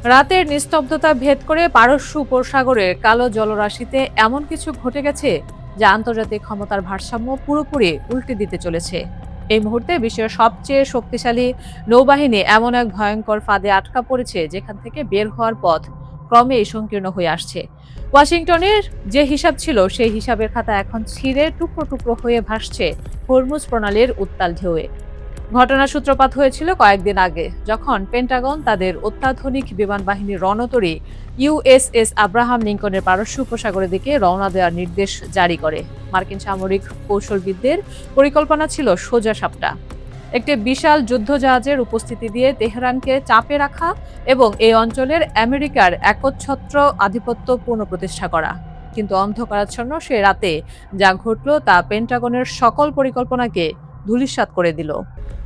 রাতের নিস্তব্ধতা ভেদ করে পারস্য উপসাগরের কালো জলরাশিতে এমন কিছু ঘটে গেছে যা আন্তর্জাতিক ক্ষমতার ভারসাম্য পুরোপুরি উল্টে দিতে চলেছে। এই মুহূর্তে বিশ্বের সবচেয়ে শক্তিশালী নৌবাহিনী এমন এক ভয়ঙ্কর ফাঁদে আটকা পড়েছে যেখান থেকে বের হওয়ার পথ ক্রমেই সংকীর্ণ হয়ে আসছে। ওয়াশিংটনের যে হিসাব ছিল সেই হিসাবের খাতা এখন ছিঁড়ে টুকরো টুকরো হয়ে ভাসছে হরমুজ প্রণালীর উত্তাল ঢেউয়ে। ঘটনার সূত্রপাত হয়েছিল কয়েকদিন আগে, যখন পেন্টাগন তাদের অত্যাধুনিক বিমান বাহিনীর রণতরী ইউএসএস আব্রাহাম লিঙ্কনের পারস্য উপসাগরের দিকে রওনা দেওয়ার নির্দেশ জারি করে। মার্কিন সামরিক কৌশলবিদদের পরিকল্পনা ছিল সোজা সাপটা, একটি বিশাল যুদ্ধজাহাজের উপস্থিতি দিয়ে তেহরানকে চাপে রাখা এবং এই অঞ্চলের আমেরিকার একচ্ছত্র আধিপত্য পুনঃপ্রতিষ্ঠা করা। কিন্তু অন্ধকারাচ্ছন্ন সে রাতে যা ঘটল তা পেন্টাগনের সকল পরিকল্পনাকে ধূলিসাৎ করে দিল।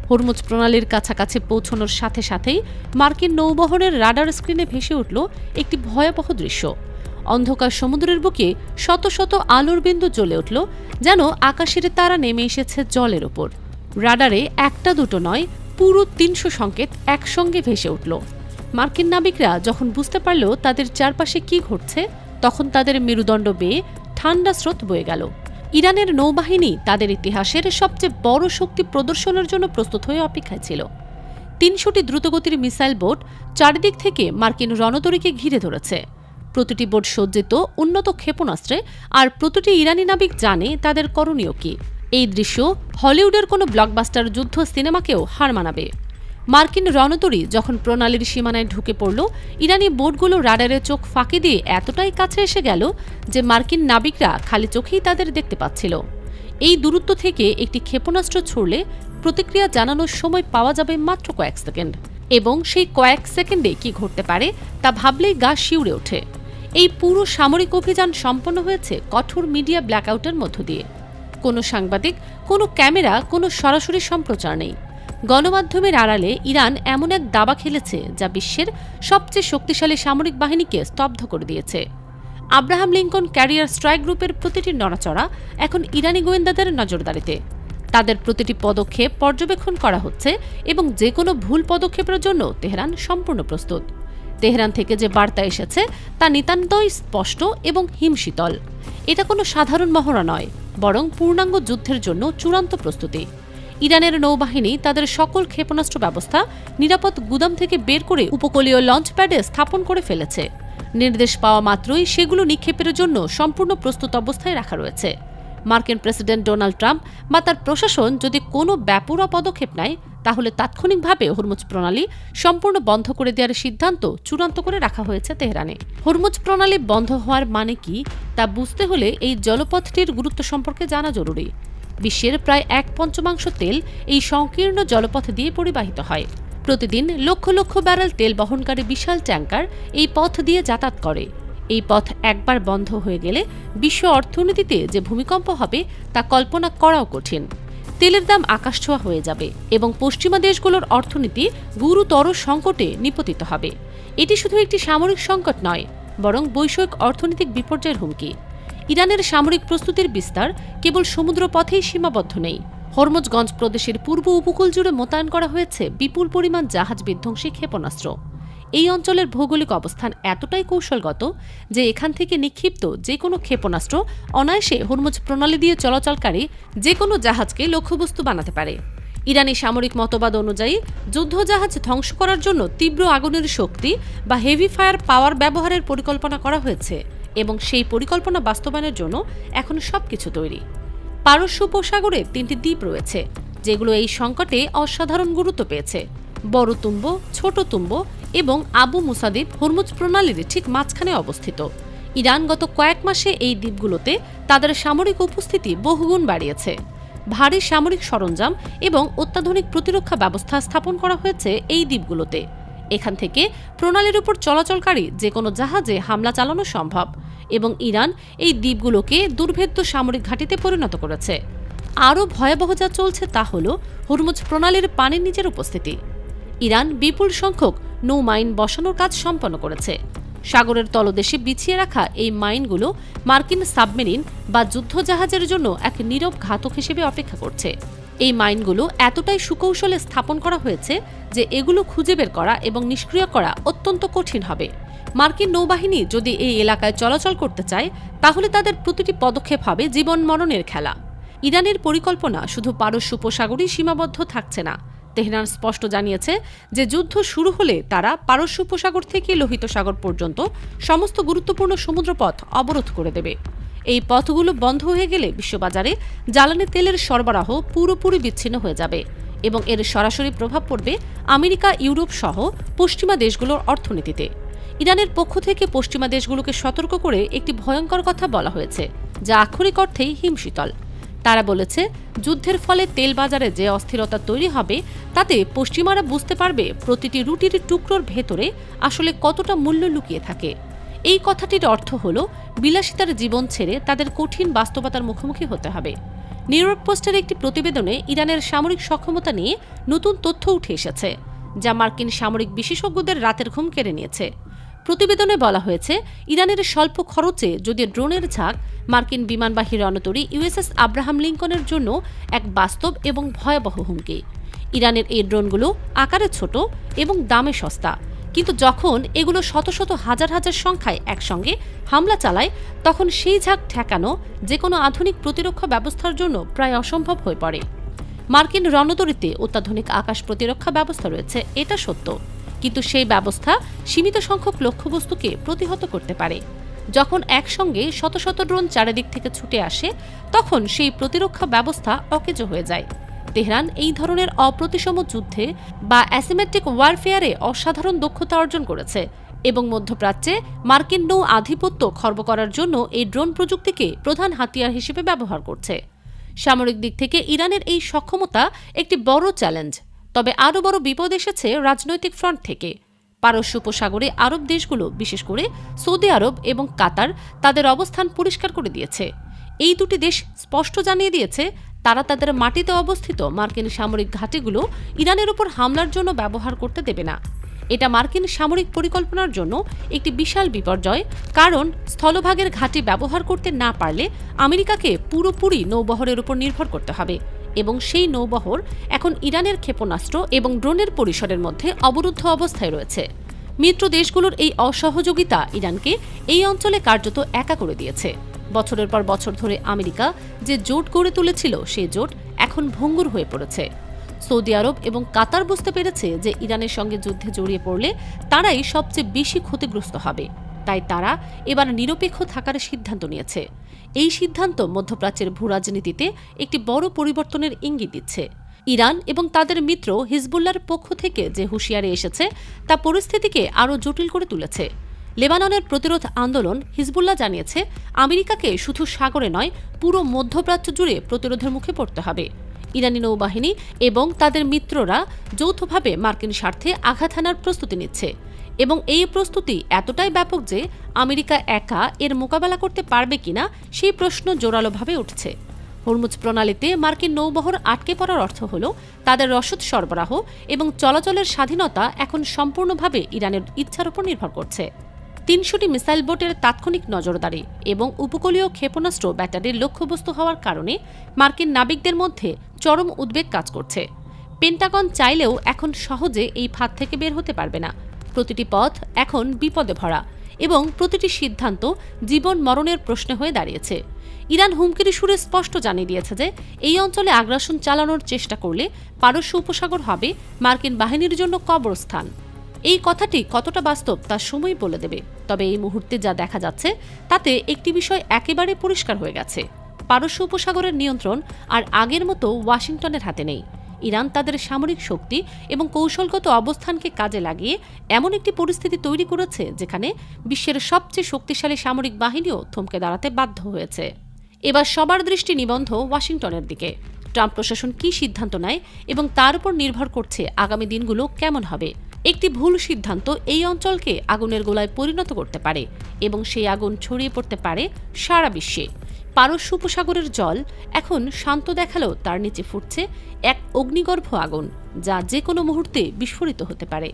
হরমুজ প্রণালীর কাছাকাছি পৌঁছানোর সাথে সাথেই মার্কিন নৌবহরের রাডার স্ক্রিনে ভেসে উঠল একটি ভয়াবহ দৃশ্য। অন্ধকার সমুদ্রের বুকে শত শত আলোর বিন্দু জ্বলে উঠল, যেন আকাশের তারা নেমে এসেছে জলের ওপর। রাডারে একটা দুটো নয়, পুরো ৩০০ সংকেত একসঙ্গে ভেসে উঠল। মার্কিন নাবিকরা যখন বুঝতে পারল তাদের চারপাশে কি ঘটছে, তখন তাদের মেরুদণ্ড বেয়ে ঠান্ডা স্রোত বয়ে গেল। ইরানের নৌবাহিনী তাদের ইতিহাসের সবচেয়ে বড় শক্তি প্রদর্শনের জন্য প্রস্তুত হয়ে অপেক্ষায় ছিল। ৩০০টি দ্রুতগতির মিসাইল বোট চারিদিক থেকে মার্কিন রণতরীকে ঘিরে ধরেছে। প্রতিটি বোট সজ্জিত উন্নত ক্ষেপণাস্ত্রে, আর প্রতিটি ইরানি নাবিক জানে তাদের করণীয় কি। এই দৃশ্য হলিউডের কোনো ব্লকবাস্টার যুদ্ধ সিনেমাকেও হার মানাবে। মার্কিন রণতরী যখন প্রণালীর সীমানায় ঢুকে পড়ল, ইরানি বোটগুলো রাডারে চোখ ফাঁকি দিয়ে এতটাই কাছে এসে গেল যে মার্কিন নাবিকরা খালি চোখেই তাদের দেখতে পাচ্ছিল। এই দূরত্ব থেকে একটি ক্ষেপণাস্ত্র ছুড়লে প্রতিক্রিয়া জানানোর সময় পাওয়া যাবে মাত্র কয়েক সেকেন্ড, এবং সেই কয়েক সেকেন্ডে কি ঘটতে পারে তা ভাবলেই গা শিউরে ওঠে। এই পুরো সামরিক অভিযান সম্পন্ন হয়েছে কঠোর মিডিয়া ব্ল্যাকআউটের মধ্য দিয়ে। কোনো সাংবাদিক, কোনো ক্যামেরা, কোনো সরাসরি সম্প্রচার নেই। গণমাধ্যমের আড়ালে ইরান এমন এক দাবা খেলেছে যা বিশ্বের সবচেয়ে শক্তিশালী সামরিক বাহিনীকে স্তব্ধ করে দিয়েছে। আব্রাহাম লিঙ্কন ক্যারিয়ার স্ট্রাইক গ্রুপের প্রতিটি নড়াচড়া এখন ইরানি গোয়েন্দাদের নজরদারিতে। তাদের প্রতিটি পদক্ষেপ পর্যবেক্ষণ করা হচ্ছে এবং যে কোনো ভুল পদক্ষেপের জন্য তেহরান সম্পূর্ণ প্রস্তুত। তেহরান থেকে যে বার্তা এসেছে তা নিতান্তই স্পষ্ট এবং হিমশীতল। এটা কোনো সাধারণ মহড়া নয়, বরং পূর্ণাঙ্গ যুদ্ধের জন্য চূড়ান্ত প্রস্তুতি। ইরানের নৌবাহিনী তাদের সকল ক্ষেপণাস্ত্র ব্যবস্থা নিরাপদ গুদাম থেকে বের করে উপকূলীয় লঞ্চপ্যাডে স্থাপন করে ফেলেছে। নির্দেশ পাওয়া মাত্রই সেগুলো নিক্ষেপের জন্য সম্পূর্ণ প্রস্তুত অবস্থায় রাখা রয়েছে। মার্কিন প্রেসিডেন্ট ডোনাল্ড ট্রাম্প বা তার প্রশাসন যদি কোনো বেপরোয়া পদক্ষেপ নেয়, তাহলে তাৎক্ষণিকভাবে হরমুজ প্রণালী সম্পূর্ণ বন্ধ করে দেওয়ার সিদ্ধান্ত চূড়ান্ত করে রাখা হয়েছে তেহরানে। হরমুজ প্রণালী বন্ধ হওয়ার মানে কি তা বুঝতে হলে এই জলপথটির গুরুত্ব সম্পর্কে জানা জরুরি। বিশ্বের প্রায় 1/5 তেল এই সংকীর্ণ জলপথ দিয়ে পরিবাহিত হয়। প্রতিদিন লক্ষ লক্ষ ব্যারেল তেল বহনকারী বিশাল ট্যাঙ্কার এই পথ দিয়ে যাতায়াত করে। এই পথ একবার বন্ধ হয়ে গেলে বিশ্ব অর্থনীতিতে যে ভূমিকম্প হবে তা কল্পনা করাও কঠিন। তেলের দাম আকাশছোঁয়া হয়ে যাবে এবং পশ্চিমা দেশগুলোর অর্থনীতি গুরুতর সংকটে নিপতিত হবে। এটি শুধু একটি সামরিক সংকট নয়, বরং বৈশ্বিক অর্থনৈতিক বিপর্যয়ের হুমকি। ইরানের সামরিক প্রস্তুতির বিস্তার কেবল সমুদ্রপথেই সীমাবদ্ধ নেই। হরমুজগঞ্জ প্রদেশের পূর্ব উপকূল জুড়ে মোতায়েন করা হয়েছে বিপুল পরিমাণ জাহাজ বিধ্বংসী ক্ষেপণাস্ত্র। এই অঞ্চলের ভৌগোলিক অবস্থান এতটাই কৌশলগত যে এখান থেকে নিক্ষিপ্ত যে কোনো ক্ষেপণাস্ত্র অনায়াসে হরমুজ প্রণালী দিয়ে চলাচলকারী যে কোনো জাহাজকে লক্ষ্যবস্তু বানাতে পারে। ইরানি সামরিক মতবাদ অনুযায়ী যুদ্ধজাহাজ ধ্বংস করার জন্য তীব্র আগুনের শক্তি বা হেভি ফায়ার পাওয়ার ব্যবহারের পরিকল্পনা করা হয়েছে, এবং সেই পরিকল্পনা বাস্তবায়নের জন্য এখন সবকিছু তৈরি। পারস্য উপসাগরে 3টি দ্বীপ রয়েছে যেগুলো এই সংকটে অসাধারণ গুরুত্ব পেয়েছে। বড় তুম্ব, ছোট তুম্ব এবং আবু মুসা দ্বীপ হরমুজ প্রণালীর ঠিক মাঝখানে অবস্থিত। ইরান গত কয়েক মাসে এই দ্বীপগুলোতে তাদের সামরিক উপস্থিতি বহুগুণ বাড়িয়েছে। ভারী সামরিক সরঞ্জাম এবং অত্যাধুনিক প্রতিরক্ষা ব্যবস্থা স্থাপন করা হয়েছে এই দ্বীপগুলোতে। এখান থেকে প্রণালীর উপর চলাচলকারী যে কোনো জাহাজে হামলা চালানো সম্ভব, এবং ইরান এই দ্বীপগুলোকে দুর্ভেদ্য সামরিক ঘাঁটিতে পরিণত করেছে। আরও ভয়াবহ যা চলছে তা হল হরমুজ প্রণালীর পানির নিচের উপস্থিতি। ইরান বিপুল সংখ্যক নৌ মাইন বসানোর কাজ সম্পন্ন করেছে। সাগরের তলদেশে বিছিয়ে রাখা এই মাইনগুলো মার্কিন সাবমেরিন বা যুদ্ধজাহাজের জন্য এক নীরব ঘাতক হিসেবে অপেক্ষা করছে। এই মাইনগুলো এতটাই সুকৌশলে স্থাপন করা হয়েছে যে এগুলো খুঁজে বের করা এবং নিষ্ক্রিয় করা অত্যন্ত কঠিন হবে। মার্কিন নৌবাহিনী যদি এই এলাকায় চলাচল করতে চায় তাহলে তাদের প্রতিটি পদক্ষেপ হবে জীবন মরণের খেলা। ইরানের পরিকল্পনা শুধু পারস্য উপসাগরেই সীমাবদ্ধ থাকছে না। তেহরান স্পষ্ট জানিয়েছে যে যুদ্ধ শুরু হলে তারা পারস্য উপসাগর থেকে লোহিত সাগর পর্যন্ত সমস্ত গুরুত্বপূর্ণ সমুদ্রপথ অবরোধ করে দেবে। এই পথগুলো বন্ধ হয়ে গেলে বিশ্ববাজারে জ্বালানি তেলের সরবরাহ পুরোপুরি বিচ্ছিন্ন হয়ে যাবে এবং এর সরাসরি প্রভাব পড়বে আমেরিকা, ইউরোপ সহ পশ্চিমা দেশগুলোর অর্থনীতিতে। ইরানের পক্ষ থেকে পশ্চিমা দেশগুলোকে সতর্ক করে একটি ভয়ঙ্কর কথা বলা হয়েছে, যা আক্ষরিক অর্থেই হিমশীতল। তারা বলেছে, যুদ্ধের ফলে তেল বাজারে যে অস্থিরতা তৈরি হবে তাতে পশ্চিমারা বুঝতে পারবে প্রতিটি রুটির টুকরোর ভেতরে আসলে কতটা মূল্য লুকিয়ে থাকে। এই কথাটির অর্থ হল বিলাসিতার জীবন ছেড়ে তাদের কঠিন বাস্তবতার মুখোমুখি হতে হবে। নিউ ইয়র্ক পোস্টের একটি প্রতিবেদনে ইরানের সামরিক সক্ষমতা নিয়ে নতুন তথ্য উঠে এসেছে, যা মার্কিন সামরিক বিশেষজ্ঞদের রাতের ঘুম কেড়ে নিয়েছে। প্রতিবেদনে বলা হয়েছে, ইরানের স্বল্প খরচে যদি ড্রোনের ঝাঁক মার্কিন বিমানবাহী রণতরী ইউএসএস আব্রাহাম লিঙ্কনের জন্য এক বাস্তব এবং ভয়াবহ হুমকি। ইরানের এই ড্রোনগুলো আকারে ছোট এবং দামে সস্তা, কিন্তু যখন এগুলো শত শত হাজার হাজার সংখ্যায় একসঙ্গে হামলা চালায় তখন সেই ঝাঁক ঠেকানো যে কোনো আধুনিক প্রতিরক্ষা ব্যবস্থার জন্য প্রায় অসম্ভব হয়ে পড়ে। মার্কিন রণতরীতে অত্যাধুনিক আকাশ প্রতিরক্ষা ব্যবস্থা রয়েছে, এটা সত্য, কিন্তু সেই ব্যবস্থা সীমিত সংখ্যক লক্ষ্যবস্তুকে প্রতিহত করতে পারে। যখন একসঙ্গে শত শত ড্রোন চারিদিক থেকে ছুটে আসে তখন সেই প্রতিরক্ষা ব্যবস্থা অকেজো হয়ে যায়। তেহরান এই ধরনের অপ্রতিসম যুদ্ধে বা অ্যাসিমেট্রিক ওয়ারফেয়ারে অসাধারণ দক্ষতা অর্জন করেছে এবং মধ্যপ্রাচ্যে মার্কিন নৌ আধিপত্য খর্ব করার জন্য এই ড্রোন প্রযুক্তিকে প্রধান হাতিয়ার হিসেবে ব্যবহার করছে। সামরিক দিক থেকে ইরানের এই সক্ষমতা একটি বড় চ্যালেঞ্জ, তবে আরও বড় বিপদ এসেছে রাজনৈতিক ফ্রন্ট থেকে। পারস্য উপসাগরে আরব দেশগুলো, বিশেষ করে সৌদি আরব এবং কাতার, তাদের অবস্থান পরিষ্কার করে দিয়েছে। এই দুটি দেশ স্পষ্ট জানিয়ে দিয়েছে তারা তাদের মাটিতে অবস্থিত মার্কিন সামরিক ঘাঁটিগুলো ইরানের উপর হামলার জন্য ব্যবহার করতে দেবে না। এটা মার্কিন সামরিক পরিকল্পনার জন্য একটি বিশাল বিপর্যয়, কারণ স্থলভাগের ঘাঁটি ব্যবহার করতে না পারলে আমেরিকাকে পুরোপুরি নৌবহরের উপর নির্ভর করতে হবে এবং সেই নৌবহর এখন ইরানের ক্ষেপণাস্ত্র এবং ড্রোনের পরিসরের মধ্যে অবরুদ্ধ অবস্থায় রয়েছে। মিত্র দেশগুলোর এই অসহযোগিতা ইরানকে এই অঞ্চলে কার্যত একা করে দিয়েছে। বছরের পর বছর ধরে আমেরিকা যে জোট গড়ে তুলেছিল সেই জোট এখন ভঙ্গুর হয়ে পড়েছে। সৌদি আরব এবং কাতার বুঝতে পেরেছে যে ইরানের সঙ্গে যুদ্ধে জড়িয়ে পড়লে তারাই সবচেয়ে বেশি ক্ষতিগ্রস্ত হবে, তাই তারা এবার নিরপেক্ষ থাকার সিদ্ধান্ত নিয়েছে। এই সিদ্ধান্ত মধ্যপ্রাচ্যের ভূরাজনীতিতে একটি বড় পরিবর্তনের ইঙ্গিত দিচ্ছে। ইরান এবং তাদের মিত্র হিজবুল্লাহর পক্ষ থেকে যে হুঁশিয়ারি এসেছে তা পরিস্থিতিকে আরও জটিল করে তুলেছে। লেবাননের প্রতিরোধ আন্দোলন হিজবুল্লাহ জানিয়েছে আমেরিকাকে শুধু সাগরে নয়, পুরো মধ্যপ্রাচ্য জুড়ে প্রতিরোধের মুখে পড়তে হবে। ইরানি নৌবাহিনী এবং তাদের মিত্ররা যৌথভাবে মার্কিন স্বার্থে আঘাত হানার প্রস্তুতি নিচ্ছে এবং এই প্রস্তুতি এতটাই ব্যাপক যে আমেরিকা একা এর মোকাবেলা করতে পারবে কিনা সেই প্রশ্ন জোরালোভাবে উঠছে। হরমুজ প্রণালীতে মার্কিন নৌবহর আটকে পড়ার অর্থ হল তাদের রসদ সরবরাহ এবং চলাচলের স্বাধীনতা এখন সম্পূর্ণভাবে ইরানের ইচ্ছার উপর নির্ভর করছে। ৩০০টি মিসাইল বোটের তাৎক্ষণিক নজরদারি এবং উপকূলীয় ক্ষেপণাস্ত্র ব্যাটারির লক্ষ্যবস্তু হওয়ার কারণে মার্কিন নাবিকদের মধ্যে চরম উদ্বেগ কাজ করছে। পেন্টাগন চাইলেও এখন সহজে এই ফাঁদ থেকে বের হতে পারবে না। প্রতিটি পথ এখন বিপদে ভরা এবং প্রতিটি সিদ্ধান্ত জীবন মরণের প্রশ্ন হয়ে দাঁড়িয়েছে। ইরান হুমকির সুরে স্পষ্ট জানিয়ে দিয়েছে যে এই অঞ্চলে আগ্রাসন চালানোর চেষ্টা করলে পারস্য উপসাগর হবে মার্কিন বাহিনীর জন্য কবরস্থান। এই কথাটি কতটা বাস্তব তা সময় বলে দেবে, তবে এই মুহূর্তে যা দেখা যাচ্ছে তাতে একটি বিষয় একেবারে পরিষ্কার হয়ে গেছে, পারস্য উপসাগরের নিয়ন্ত্রণ আর আগের মতো ওয়াশিংটনের হাতে নেই। ইরান তাদের সামরিক শক্তি এবং কৌশলগত অবস্থানকে কাজে লাগিয়ে এমন একটি পরিস্থিতি তৈরি করেছে যেখানে বিশ্বের সবচেয়ে শক্তিশালী সামরিক বাহিনীও থমকে দাঁড়াতে বাধ্য হয়েছে। এবার সবার দৃষ্টি নিবদ্ধ ওয়াশিংটনের দিকে। ট্রাম্প প্রশাসন কী সিদ্ধান্ত নেয় এবং তার উপর নির্ভর করছে আগামী দিনগুলো কেমন হবে। একটি ভুল সিদ্ধান্ত এই অঞ্চলকে আগুনের গোলায় পরিণত করতে পারে এবং সেই আগুন ছড়িয়ে পড়তে পারে সারা বিশ্বে। পারস্য উপসাগরের জল এখন শান্ত দেখালেও তার নিচে ফুটছে এক অগ্নিগর্ভ আগুন, যা যে কোনো মুহূর্তে বিস্ফোরিত হতে পারে।